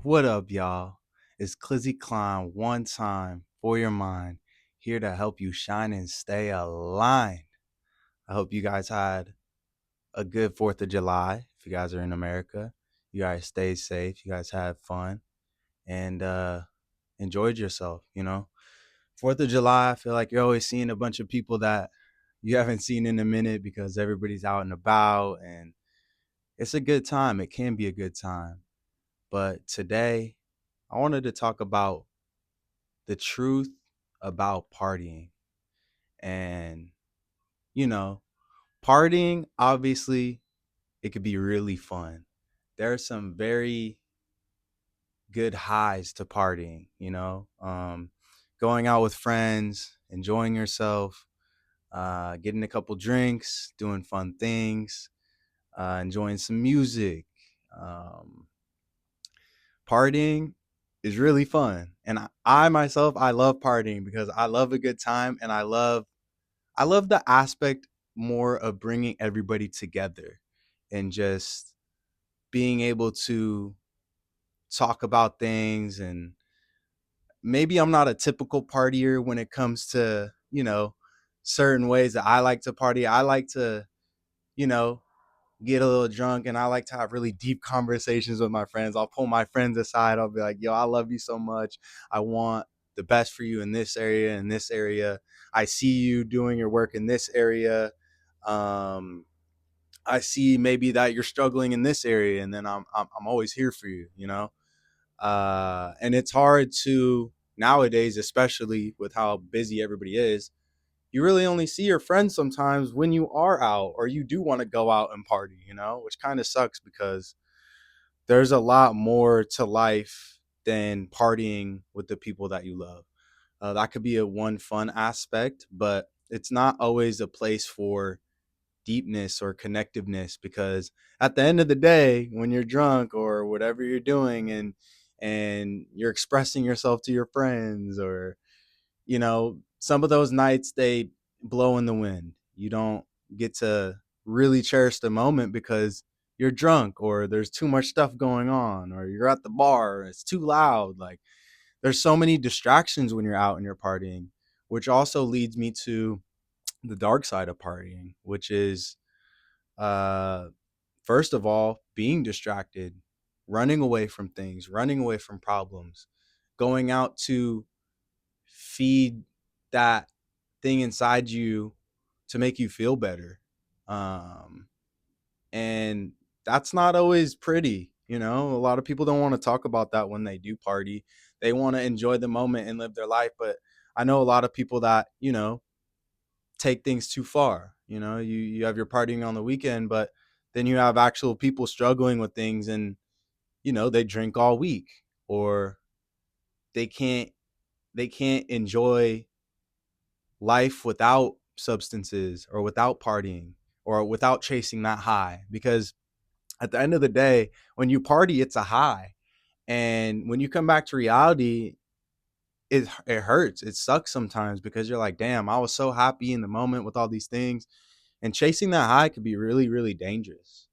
What up, y'all? It's Clizzy Klein, one time for your mind, here to help you shine and stay aligned. I hope you guys had a good 4th of July. If you guys are in America, you guys stay safe, you guys had fun, and enjoyed yourself. 4th of July, I feel like you're always seeing a bunch of people that you haven't seen in a minute because everybody's out and about, and it's a good time. It can be a good time. But today, I wanted to talk about the truth about partying. And, you know, partying, obviously, it could be really fun. There are some very good highs to partying, going out with friends, enjoying yourself, getting a couple drinks, doing fun things, enjoying some music. Um, Partying is really fun. And I myself, I love partying because I love a good time, and I love the aspect more of bringing everybody together and just being able to talk about things. And maybe I'm not a typical partier when it comes to, certain ways that I like to party. I like to, you know, get a little drunk, and I like to have really deep conversations with my friends. I'll pull my friends aside. I'll be like, yo, I love you so much. I want the best for you in this area, in this area. I see you doing your work in this area. Um, I see maybe that you're struggling in this area, and then I'm always here for you. And it's hard to nowadays, especially with how busy everybody is, you really only see your friends sometimes when you are out or you do want to go out and party, which kind of sucks because there's a lot more to life than partying with the people that you love. That could be a one fun aspect, but it's not always a place for deepness or connectiveness, because at the end of the day, when you're drunk or whatever you're doing, and you're expressing yourself to your friends, or some of those nights, they blow in the wind. You don't get to really cherish the moment because you're drunk, or there's too much stuff going on, or you're at the bar, it's too loud. Like, there's so many distractions when you're out and you're partying, which also leads me to the dark side of partying, which is, uh first of all, being distracted, running away from things, running away from problems, going out to feed that thing inside you to make you feel better. Um, and that's not always pretty. A lot of people don't want to talk about that when they do party. They want to enjoy the moment and live their life. But I know a lot of people that, take things too far. You have your partying on the weekend, but then you have actual people struggling with things, and, they drink all week, or they can't they can't enjoy life without substances or without partying or without chasing that high, because at the end of the day, when you party, it's a high, and when you come back to reality, it hurts. It sucks sometimes because you're like, damn, I was so happy in the moment with all these things, and chasing that high could be really, really dangerous.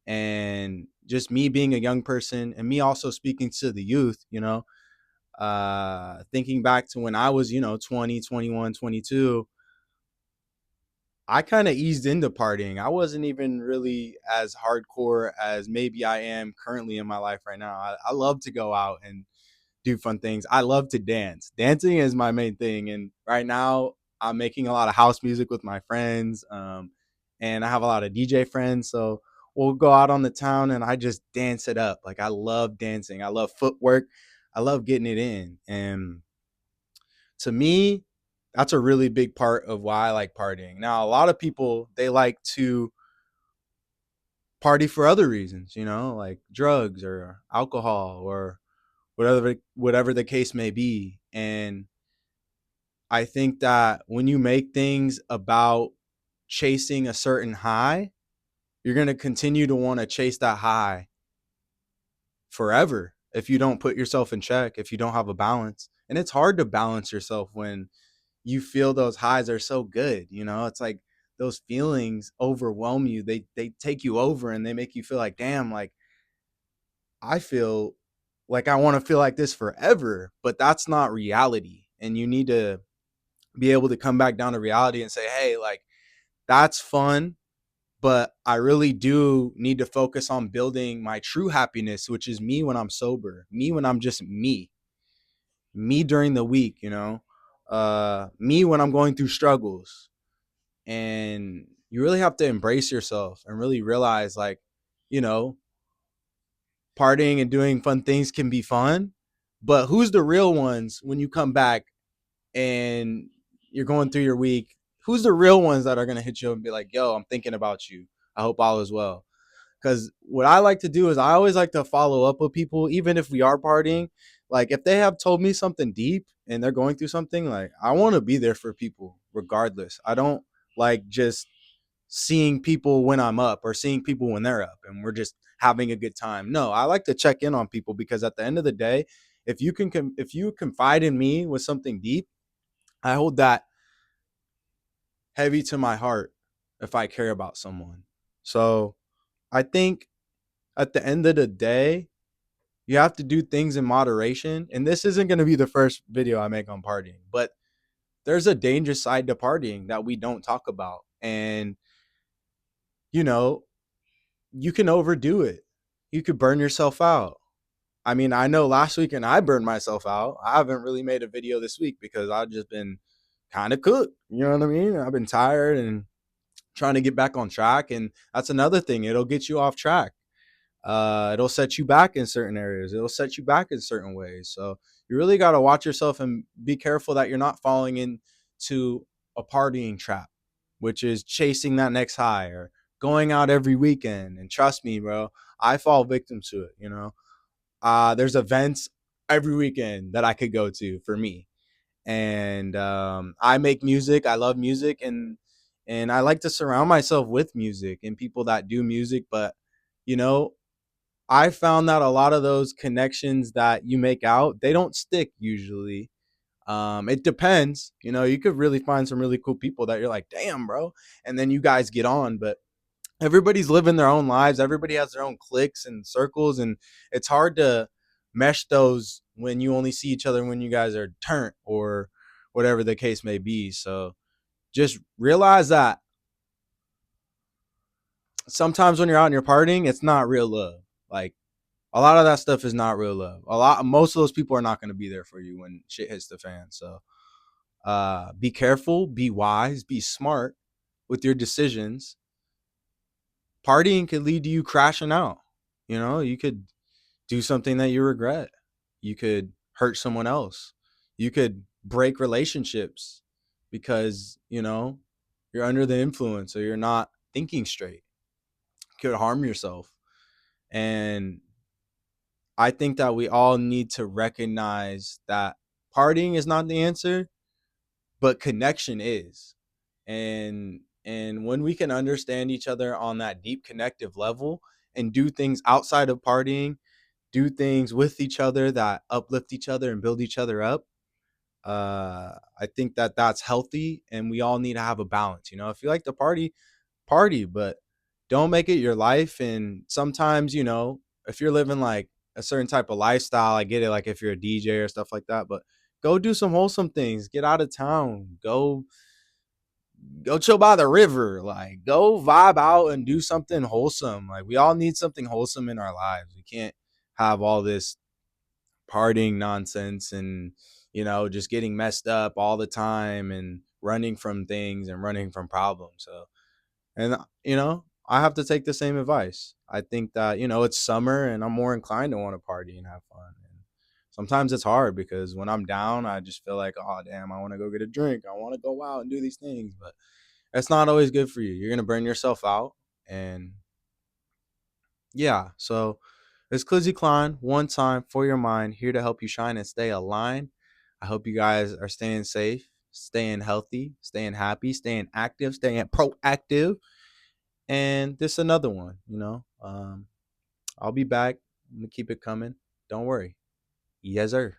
And just me being a young person, and me also speaking to the youth, thinking back to when I was, 20, 21, 22, I kind of eased into partying. I wasn't even really as hardcore as maybe I am currently in my life right now. I love to go out and do fun things. I love to dance. Dancing is my main thing. And right now, I'm making a lot of house music with my friends. And I have a lot of DJ friends. So we'll go out on the town and I just dance it up. Like, I love dancing. I love footwork. I love getting it in. And to me, that's a really big part of why I like partying. Now, a lot of people, they like to party for other reasons, like drugs or alcohol or whatever the case may be. And I think that when you make things about chasing a certain high, you're going to continue to want to chase that high forever if you don't put yourself in check, if you don't have a balance. And it's hard to balance yourself when you feel those highs are so good. It's like those feelings overwhelm you. They take you over, and they make you feel like, damn, like I feel like I want to feel like this forever, but that's not reality. And you need to be able to come back down to reality and say, hey, like, that's fun, but I really do need to focus on building my true happiness, which is me when I'm sober, me when I'm just me during the week, me when I'm going through struggles. And you really have to embrace yourself and really realize, like, you know, partying and doing fun things can be fun, but who's the real ones when you come back and you're going through your week? Who's the real ones that are going to hit you and be like, yo, I'm thinking about you. I hope all is well. Because what I like to do is I always like to follow up with people, even if we are partying. Like, if they have told me something deep and they're going through something, like, I want to be there for people regardless. I don't like just seeing people when I'm up or seeing people when they're up and we're just having a good time. No, I like to check in on people because at the end of the day, if you confide in me with something deep, I hold that heavy to my heart if I care about someone. So, I think at the end of the day, you have to do things in moderation. And this isn't going to be the first video I make on partying, but there's a dangerous side to partying that we don't talk about. And, you know, you can overdo it. You could burn yourself out. I mean, I know last weekend I burned myself out. I haven't really made a video this week because I've just been kind of cooked. You know what I mean? I've been tired and trying to get back on track. And that's another thing. It'll get you off track. It'll set you back in certain areas. It'll set you back in certain ways. So you really got to watch yourself and be careful that you're not falling into a partying trap, which is chasing that next high or going out every weekend. And trust me, bro, I fall victim to it. There's events every weekend that I could go to for me. And I make music. I love music, and I like to surround myself with music and people that do music. But you know, I found that a lot of those connections that you make out, they don't stick usually. It depends. You could really find some really cool people that you're like, damn, bro, and then you guys get on. But everybody's living their own lives. Everybody has their own cliques and circles, and it's hard to mesh those when you only see each other when you guys are turned or whatever the case may be. So just realize that sometimes when you're out and you're partying, it's not real love. Like, a lot of that stuff is not real love. Most of those people are not going to be there for you when shit hits the fan. So be careful, be wise, be smart with your decisions. Partying could lead to you crashing out. You could do something that you regret. You could hurt someone else. You could break relationships because, you're under the influence or you're not thinking straight. You could harm yourself. And I think that we all need to recognize that partying is not the answer, but connection is. And when we can understand each other on that deep connective level and do things outside of partying, do things with each other that uplift each other and build each other up, I think that that's healthy, and we all need to have a balance. If you like to party, but don't make it your life. And sometimes, if you're living like a certain type of lifestyle, I get it, like if you're a DJ or stuff like that, but go do some wholesome things. Get out of town. Go chill by the river. Like, go vibe out and do something wholesome. Like, we all need something wholesome in our lives. We can't have all this partying nonsense and just getting messed up all the time and running from things and running from problems. So, and I have to take the same advice. I think that it's summer and I'm more inclined to want to party and have fun. And sometimes it's hard because when I'm down, I just feel like, oh damn, I want to go get a drink, I want to go out and do these things. But it's not always good for you. You're gonna burn yourself out. And yeah, so it's Clizzy Klein, one time for your mind, here to help you shine and stay aligned. I hope you guys are staying safe, staying healthy, staying happy, staying active, staying proactive. And this another one. I'll be back. I'm gonna keep it coming. Don't worry. Yes, sir.